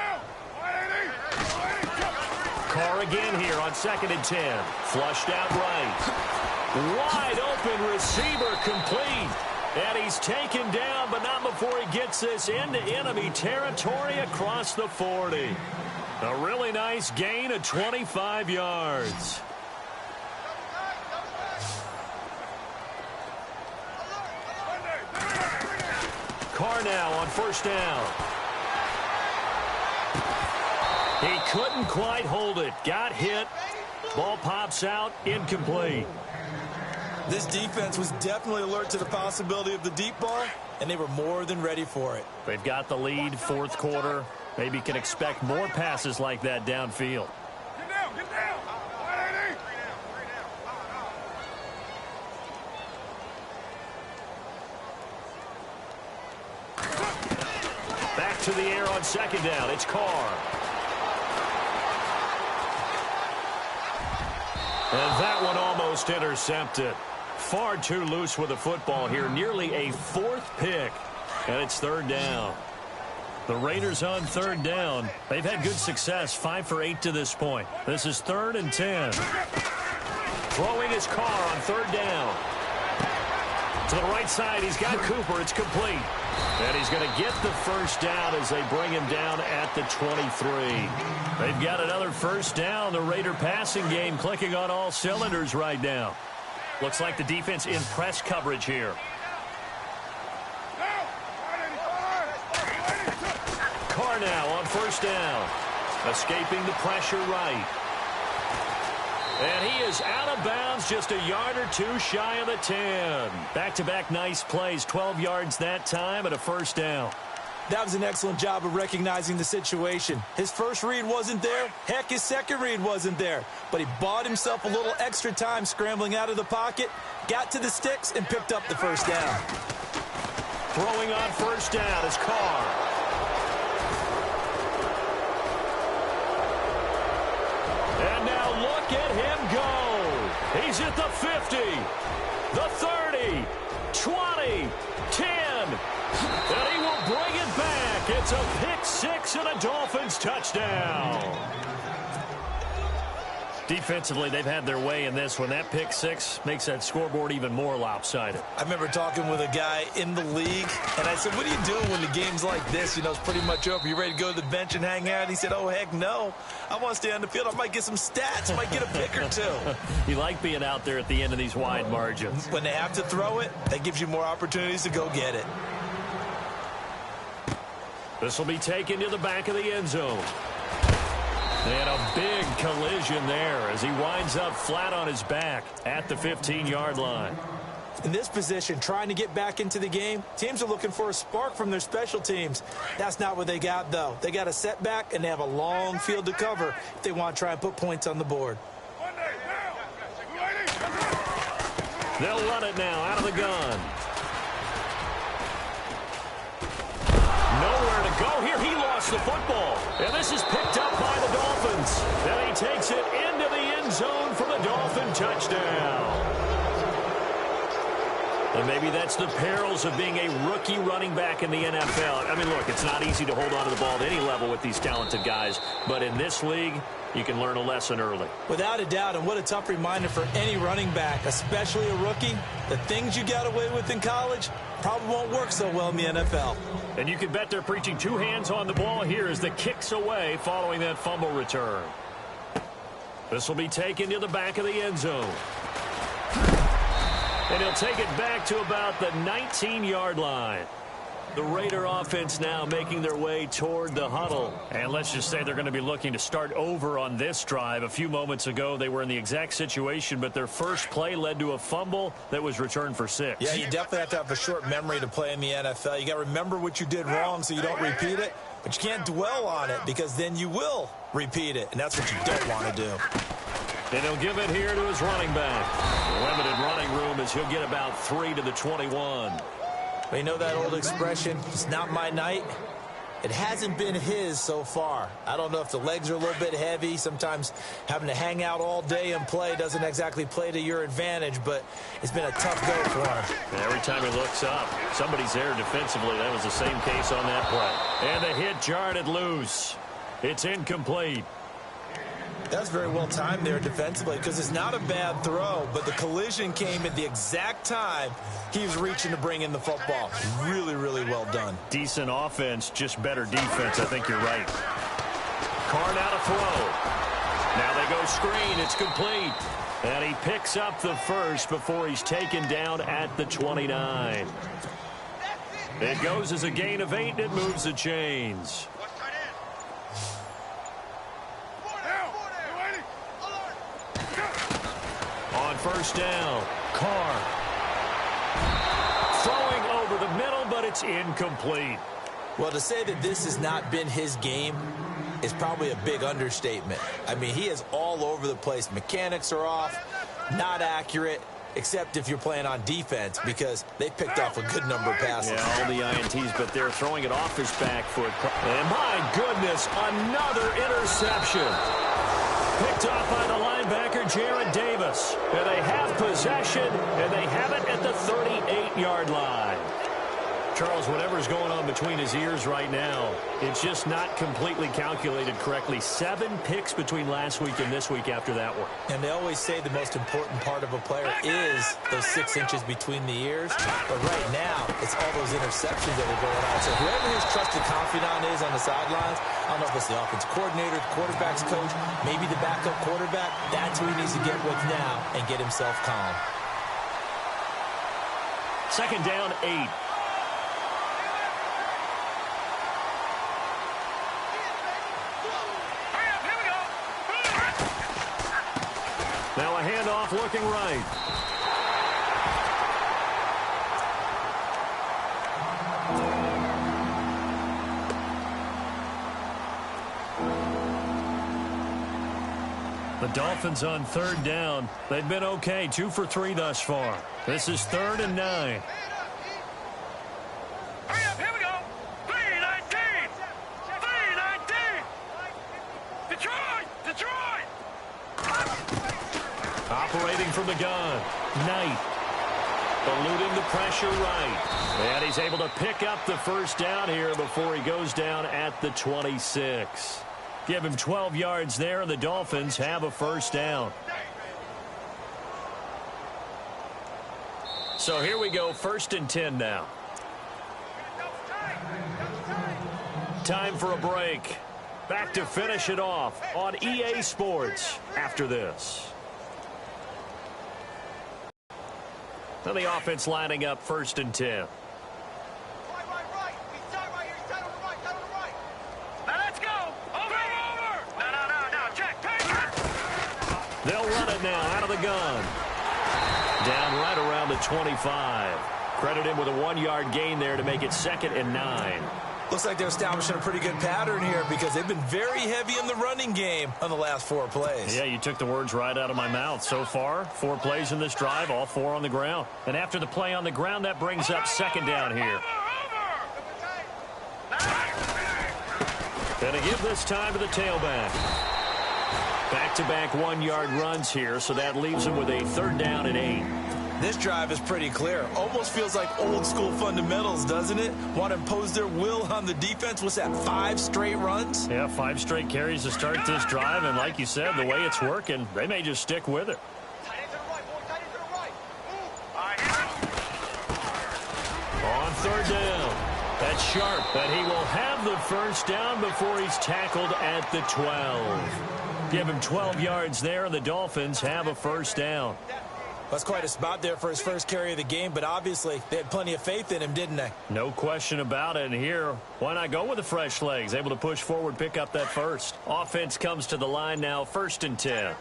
Carr again here on 2nd and 10. Flushed out right. Wide open receiver complete. And he's taken down, but not before he gets this into enemy territory across the 40. A really nice gain of 25 yards. Carr now on 1st down. He couldn't quite hold it. Got hit. Ball pops out, incomplete. This defense was definitely alert to the possibility of the deep ball, and they were more than ready for it. They've got the lead, fourth quarter. Maybe can expect more passes like that downfield. Get down, get down. Back to the air on second down. It's Carr. And that one almost intercepted. Far too loose with the football here. Nearly a fourth pick. And it's third down. The Raiders on third down. They've had good success, 5 for 8 to this point. This is 3rd and 10. Throwing his Carr on third down. To the right side, he's got Cooper. It's complete. And he's going to get the first down as they bring him down at the 23. They've got another first down. The Raider passing game clicking on all cylinders right now. Looks like the defense in press coverage here. Carr now on first down. Escaping the pressure right. And he is out of bounds, just a yard or two shy of the 10. Back-to-back nice plays, 12 yards that time and a first down. That was an excellent job of recognizing the situation. His first read wasn't there. Heck, his second read wasn't there. But he bought himself a little extra time scrambling out of the pocket, got to the sticks, and picked up the first down. Throwing on first down is Carr. And now look at him go. He's at the 50, the 30, 20, 10. And he will bring it back. It's a pick six and a Dolphins touchdown. Defensively, they've had their way in this one. That pick six makes that scoreboard even more lopsided. I remember talking with a guy in the league, and I said, what do you do when the game's like this? You know, it's pretty much over. You ready to go to the bench and hang out? He said, oh, heck no. I want to stay on the field. I might get some stats. I might get a pick or two. You like being out there at the end of these wide margins. When they have to throw it, that gives you more opportunities to go get it. This will be taken to the back of the end zone. And a big collision there as he winds up flat on his back at the 15-yard line. In this position, trying to get back into the game, teams are looking for a spark from their special teams. That's not what they got, though. They got a setback, and they have a long field to cover if they want to try and put points on the board. They'll run it now out of the gun. Nowhere to go here. He lost the football. And this is picked up by the Dolphins. And he takes it into the end zone for the Dolphin touchdown. And maybe that's the perils of being a rookie running back in the NFL. I mean, look, it's not easy to hold on to the ball at any level with these talented guys. But in this league, you can learn a lesson early. Without a doubt, and what a tough reminder for any running back, especially a rookie. The things you got away with in college probably won't work so well in the NFL. And you can bet they're preaching two hands on the ball here as the kick's away following that fumble return. This will be taken to the back of the end zone. And he'll take it back to about the 19-yard line. The Raider offense now making their way toward the huddle. And let's just say they're going to be looking to start over on this drive. A few moments ago, they were in the exact situation, but their first play led to a fumble that was returned for 6. Yeah, you definitely have to have a short memory to play in the NFL. You got to remember what you did wrong so you don't repeat it, but you can't dwell on it because then you will repeat it, and that's what you don't want to do. And he'll give it here to his running back. Limited running room as he'll get about 3 to the 21. You know that old expression, it's not my night? It hasn't been his so far. I don't know if the legs are a little bit heavy. Sometimes having to hang out all day and play doesn't exactly play to your advantage, but it's been a tough go for him. Every time he looks up, somebody's there defensively. That was the same case on that play. And the hit jarred it loose. It's incomplete. That's very well timed there defensively because it's not a bad throw, but the collision came at the exact time he was reaching to bring in the football. Really, really well done. Decent offense, just better defense. I think you're right. Carr now to throw. Now they go screen. It's complete. And he picks up the first before he's taken down at the 29. It goes as a gain of 8, and it moves the chains. on first down. Carr. Throwing over the middle, but it's incomplete. Well, to say that this has not been his game is probably a big understatement. I mean, he is all over the place. Mechanics are off, not accurate, except if you're playing on defense, because they picked off a good number of passes. Yeah, all the INTs, but they're throwing it off his back foot. And my goodness, another interception. Picked off by the linebacker, Jared Davis. And they have possession, and they have it at the 38-yard line. Charles, whatever's going on between his ears right now, it's just not completely calculated correctly. 7 picks between last week and this week after that one. And they always say the most important part of a player is those 6 inches between the ears. But right now, it's all those interceptions that are going on. So whoever his trusted confidant is on the sidelines, I don't know if it's the offensive coordinator, the quarterback's coach, maybe the backup quarterback, that's who he needs to get with now and get himself calm. Second down, 8. Now a handoff looking right. The Dolphins on third down. They've been okay, 2 for 3 thus far. This is 3rd and 9. Here we go. 3-19. 3-19. Detroit. Operating from the gun. Knight. Eluding the pressure right. And he's able to pick up the first down here before he goes down at the 26. Give him 12 yards there, and the Dolphins have a first down. So here we go, 1st and 10 now. Time for a break. Back to finish it off on EA Sports after this. Now the offense lining up 1st and 10. They'll run it now out of the gun. Down right around the 25. Credit him with a 1-yard gain there to make it 2nd and 9. Looks like they're establishing a pretty good pattern here because they've been very heavy in the running game on the last 4 plays. Yeah, you took the words right out of my mouth. So far, 4 plays in this drive, all 4 on the ground. And after the play on the ground, that brings up 2nd down here. Gonna give this time to the tailback. Back-to-back 1-yard runs here, so that leaves him with a 3rd down and 8. This drive is pretty clear. Almost feels like old-school fundamentals, doesn't it? Want to impose their will on the defense. What's that, 5 straight runs? Yeah, 5 straight carries to start this drive, and like you said, the way it's working, they may just stick with it. On 3rd down, that's Sharp, and he will have the first down before he's tackled at the 12. Give him 12 yards there, and the Dolphins have a first down. That's quite a spot there for his first carry of the game, but obviously they had plenty of faith in him, didn't they? No question about it. And here, why not go with the fresh legs? Able to push forward, pick up that first. Offense comes to the line now, 1st and 10.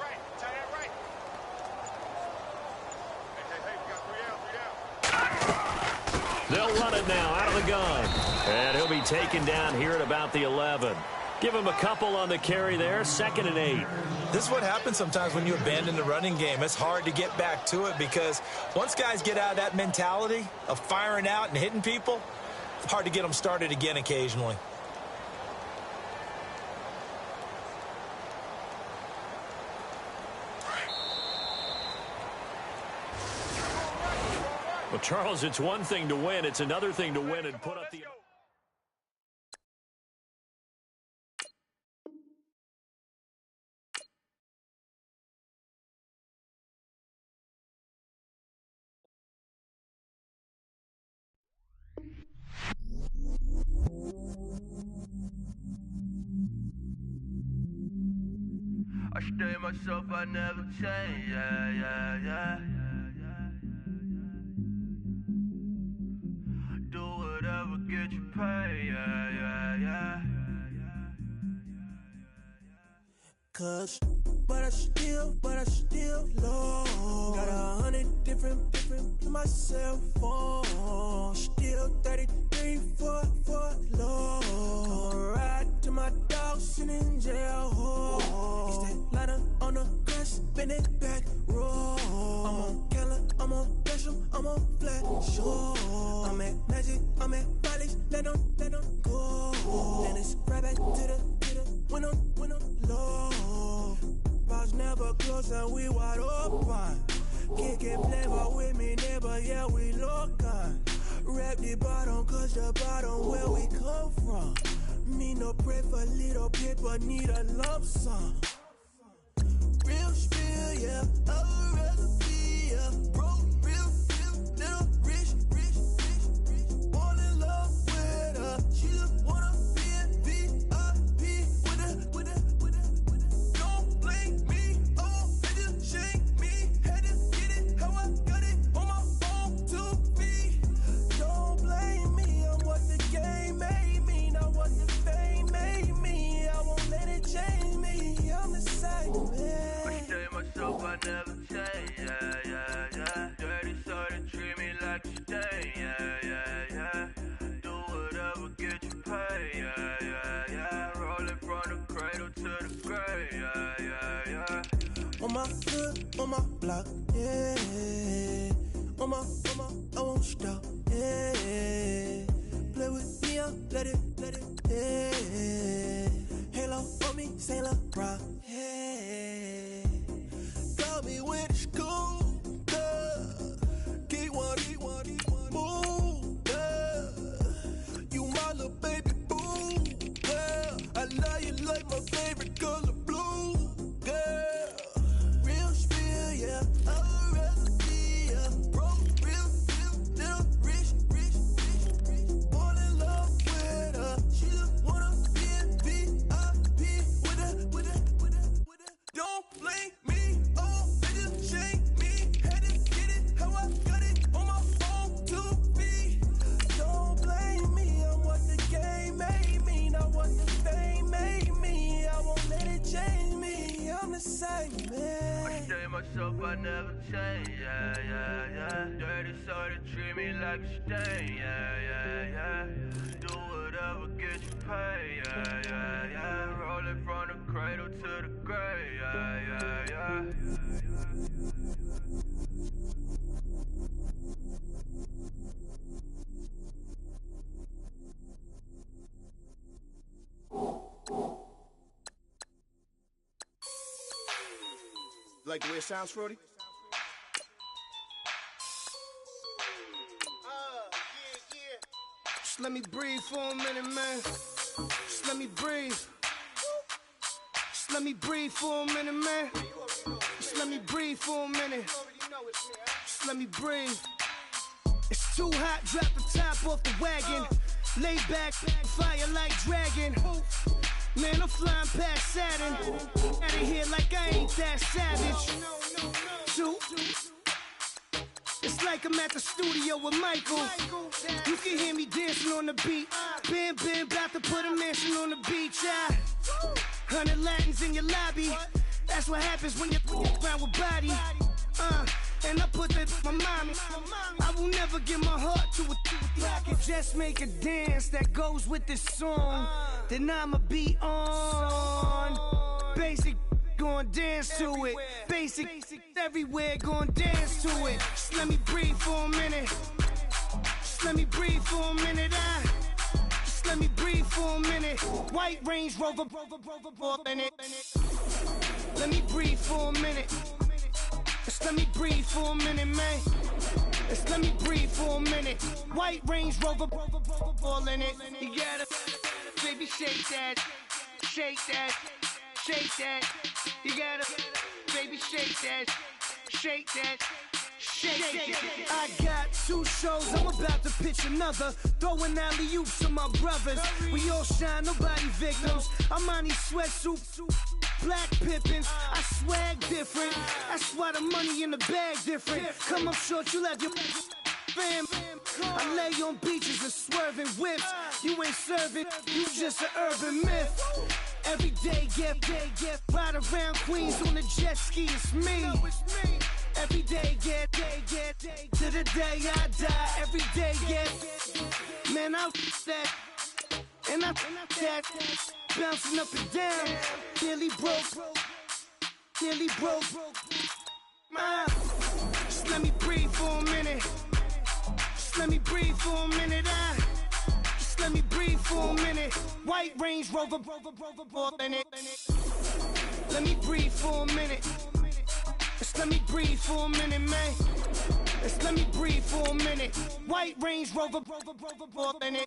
They'll run it now out of the gun. And he'll be taken down here at about the 11. Give him a couple on the carry there, 2nd and 8. This is what happens sometimes when you abandon the running game. It's hard to get back to it because once guys get out of that mentality of firing out and hitting people, it's hard to get them started again occasionally. Well, Charles, it's one thing to win. It's another thing to win and put up the... I stay myself, I never change, yeah. Do whatever, get you paid, yeah. Cause, but I still love. Got a to my cell phone. Still 33 for low. Come ride to my dog sitting in jail. He's that lighter on the grass, spin it back, roll. I'm on Keller, I'm on Besham, I'm on Flat Shore. I'm at Magic, I'm at Bally's, let them go. Then it's right back to the when I'm low. Bars never close and we wide open. Kicking flavor with me, neighbor, yeah, we local. Rap the bottom, cause the bottom where we come from. Me no pray for little paper, need a lump sum. Real spill, yeah, I'd rather be, yeah. Broke, real, little rich. All in love with her, she just wanna be in VIP with her. Don't blame me, oh, they just shake me. Had to get it, how I got it, on my phone to be. Don't blame me, I'm what the game made me, not what the fame made me. I won't let it change me, I'm the same man. I stay myself, I never change, yeah. Dirty sort of treat me like you stay, yeah. Do whatever, get you paid, yeah. Rolling from the cradle to the grave, yeah. On my hood, on my block, yeah. On my, I won't stop, yeah. Play with me, let it, yeah. Halo on me, Sailor Rock, yeah. Got me with the school, Keep one, move, yeah. You my little baby boo, yeah. I love you like my favorite color blue, girl. Real spill, yeah, I'd rather be, yeah. Broke, real, little rich. All in love with her, she just wanna be in VIP with her. Don't blame me, oh, they just shake me. Had to get it, how I got it, on my phone to be. Don't blame me, I'm what the game made me, not what the fame made me. I won't let it change me, I'm the same I man. stay myself, I never change, yeah. Dirty sort of treat me like you stay, yeah. Do whatever, get you paid, yeah. Rolling from the cradle to the grave, yeah. Like the way it sounds, Frody? Yeah. Just let me breathe for a minute, man. Just let me breathe. Just let me breathe for a minute, man. Just let me breathe for a minute. Just let me breathe. It's too hot, drop the top off the wagon. Lay back, fire like dragon. Man, I'm flying past Saturn. Out of here like I ain't that savage. It's like I'm at the studio with Michael. You can hear me dancing on the beat. Bam, about to put a mansion on the beach. 100 Latins in your lobby. That's what happens when you're around with body. And I put that on my mommy. I will never give my heart to it. I can just make a dance that goes with this song. Then I'ma be on. Basic, gon' dance to it. Basic, everywhere, gon' dance to it. Just let me breathe for a minute. Just let me breathe for a minute. Just let me breathe for a minute. White Range Rover, in it. Let me breathe for a minute. Just let me breathe for a minute, man. Just let me breathe for a minute. White Range Rover, all in it. You gotta, baby, shake that, shake that, shake that. You gotta, baby, shake that, shake that. I got 2 shows, I'm about to pitch another. Throwing alley-oops to my brothers. We all shine, nobody victims. I'm on these sweatsuits, black pippins. I swag different. That's why the money in the bag different. Come up short, you left your fam. I lay on beaches and swerving whips. You ain't serving, you just an urban myth. Every day, get ride around Queens on the jet ski, it's me. Every day, get to the day I die. Every day, yes. Man, I that. And I that. Bouncing up and down. Nearly broke. Nearly broke. Just let me breathe for a minute. Just let me breathe for a minute. Just let me breathe for a minute. White Range Rover, in it. Let me breathe for a minute. Just let me breathe for a minute, man. Just let me breathe for a minute. White Range Rover, in it.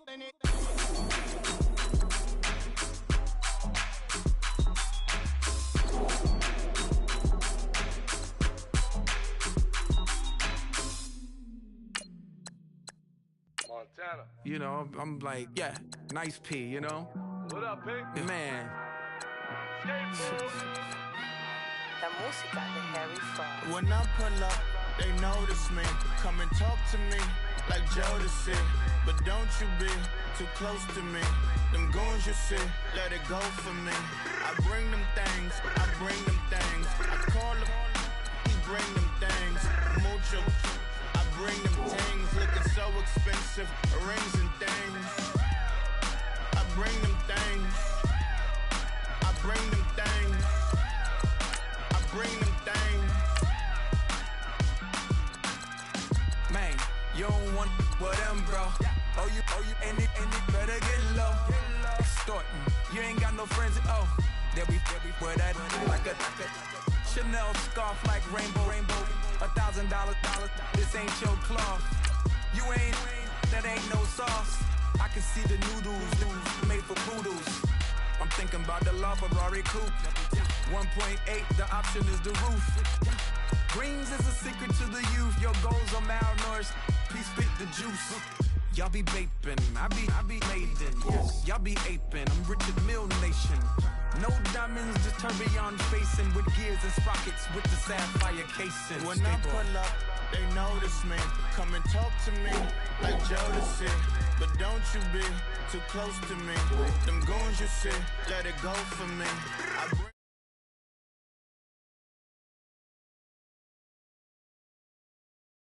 Montana. You know, I'm like, yeah, nice P, you know? What up, Pink? Man. When I pull up, they notice me. Come and talk to me like Jodeci. But don't you be too close to me. Them goons you see, let it go for me. I bring them things, I bring them things. I call him, he bring them things. Mucho, I bring them things. Looking so expensive, rings and things. I bring them things. I bring them things. I bring them things. Man, you don't want with them, bro. Oh, you, and it better get low. Extorting, you ain't got no friends. Oh, they'll be for that like a Chanel scarf like rainbow. $1,000, this ain't your cloth. You ain't, that ain't no sauce. I can see the noodles made for poodles. I'm thinking about the LaFerrari coupe. 1.8, the option is the roof. Greens is a secret to the youth. Your goals are malnourished. Please spit the juice. Y'all be vaping, I be laden. Y'all be aping, I'm Richard Mill Nation. No diamonds, just tourbillon facing with gears and sprockets with the sapphire casing. When I pull up, they notice me. Come and talk to me like Jodeci. But don't you be too close to me. Them goons you see, let it go for me.